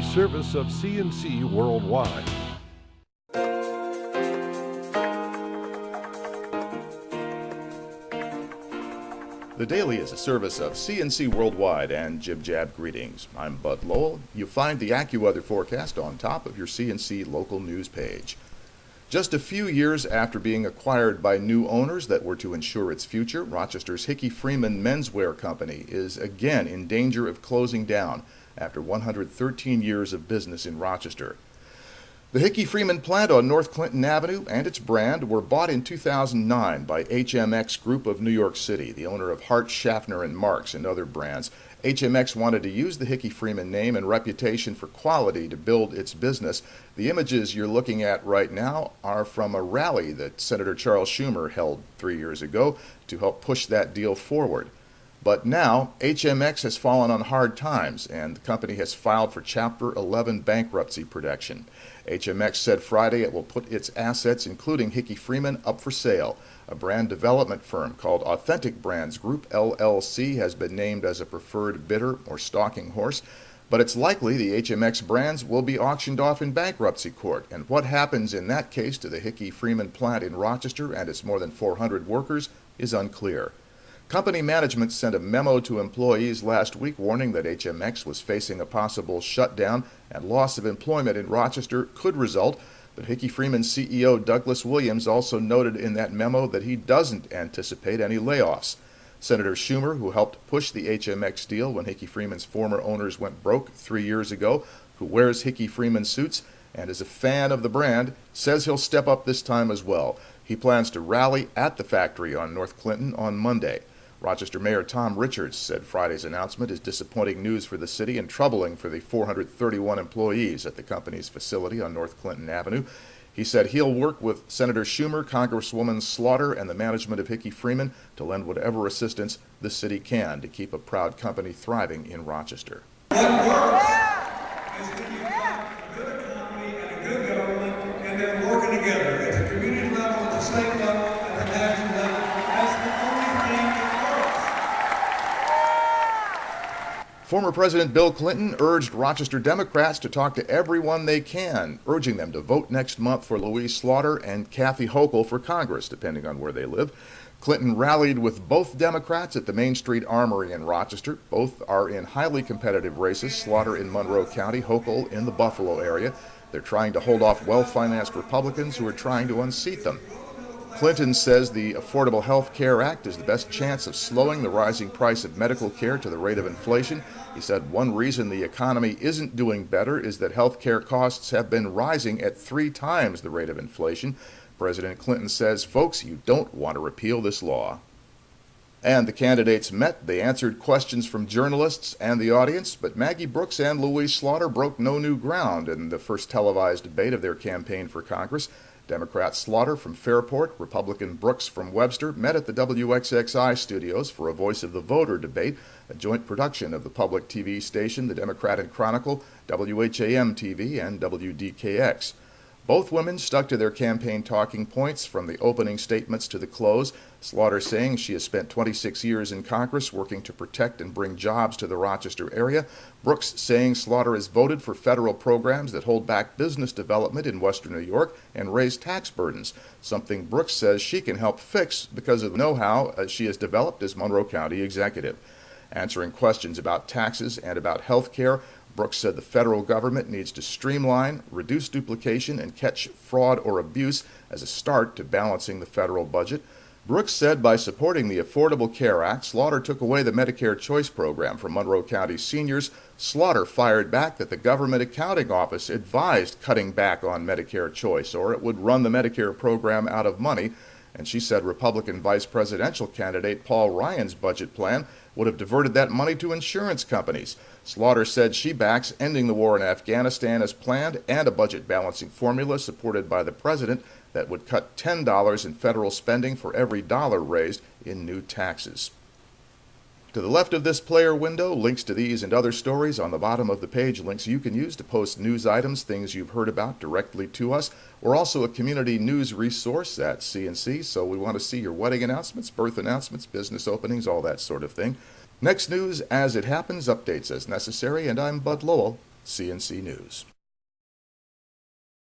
service of CNC Worldwide. The Daily is a service of CNC Worldwide and Jib Jab greetings. I'm Bud Lowell. You find the AccuWeather forecast on top of your CNC local news page. Just a few years after being acquired by new owners that were to ensure its future, Rochester's Hickey Freeman Menswear Company is again in danger of closing down after 113 years of business in Rochester. The Hickey Freeman plant on North Clinton Avenue and its brand were bought in 2009 by HMX Group of New York City, the owner of Hart, Schaffner, and Marks and other brands. HMX wanted to use the Hickey Freeman name and reputation for quality to build its business. The images you're looking at right now are from a rally that Senator Charles Schumer held 3 years ago to help push that deal forward. But now, HMX has fallen on hard times, and the company has filed for Chapter 11 bankruptcy protection. HMX said Friday it will put its assets, including Hickey Freeman, up for sale. A brand development firm called Authentic Brands Group, LLC, has been named as a preferred bidder or stalking horse, but it's likely the HMX brands will be auctioned off in bankruptcy court, and what happens in that case to the Hickey Freeman plant in Rochester and its more than 400 workers is unclear. Company management sent a memo to employees last week warning that HMX was facing a possible shutdown and loss of employment in Rochester could result, but Hickey Freeman CEO Douglas Williams also noted in that memo that he doesn't anticipate any layoffs. Senator Schumer, who helped push the HMX deal when Hickey Freeman's former owners went broke 3 years ago, who wears Hickey Freeman suits and is a fan of the brand, says he'll step up this time as well. He plans to rally at the factory on North Clinton on Monday. Rochester Mayor Tom Richards said Friday's announcement is disappointing news for the city and troubling for the 431 employees at the company's facility on North Clinton Avenue. He said he'll work with Senator Schumer, Congresswoman Slaughter, and the management of Hickey Freeman to lend whatever assistance the city can to keep a proud company thriving in Rochester. What works is when you've got a good economy and a good government, and they're working together at the community level, at the state level, and the national level. That's the only thing that works. Former President Bill Clinton urged Rochester Democrats to talk to everyone they can, urging them to vote next month for Louise Slaughter and Kathy Hochul for Congress, depending on where they live. Clinton rallied with both Democrats at the Main Street Armory in Rochester. Both are in highly competitive races, Slaughter in Monroe County, Hochul in the Buffalo area. They're trying to hold off well-financed Republicans who are trying to unseat them. Clinton says the Affordable Health Care Act is the best chance of slowing the rising price of medical care to the rate of inflation. He said one reason the economy isn't doing better is that health care costs have been rising at 3 times the rate of inflation. President Clinton says, folks, you don't want to repeal this law. And the candidates met. They answered questions from journalists and the audience, but Maggie Brooks and Louise Slaughter broke no new ground in the first televised debate of their campaign for Congress. Democrat Slaughter from Fairport, Republican Brooks from Webster met at the WXXI studios for a Voice of the Voter debate, a joint production of the public TV station, the Democrat and Chronicle, WHAM-TV, and WDKX. Both women stuck to their campaign talking points from the opening statements to the close, Slaughter saying she has spent 26 years in Congress working to protect and bring jobs to the Rochester area. Brooks saying Slaughter has voted for federal programs that hold back business development in western New York and raise tax burdens, something Brooks says she can help fix because of the know-how she has developed as Monroe County executive. Answering questions about taxes and about health care, Brooks said the federal government needs to streamline, reduce duplication, and catch fraud or abuse as a start to balancing the federal budget. Brooks said by supporting the Affordable Care Act, Slaughter took away the Medicare Choice program from Monroe County seniors. Slaughter fired back that the Government Accounting Office advised cutting back on Medicare Choice, or it would run the Medicare program out of money. And she said Republican vice presidential candidate Paul Ryan's budget plan would have diverted that money to insurance companies. Slaughter said she backs ending the war in Afghanistan as planned and a budget balancing formula supported by the president that would cut $10 in federal spending for every dollar raised in new taxes. To the left of this player window, links to these and other stories. On the bottom of the page, links you can use to post news items, things you've heard about directly to us. We're also a community news resource at CNC, so we want to see your wedding announcements, birth announcements, business openings, all that sort of thing. Next news as it happens, updates as necessary, and I'm Bud Lowell. CNC News.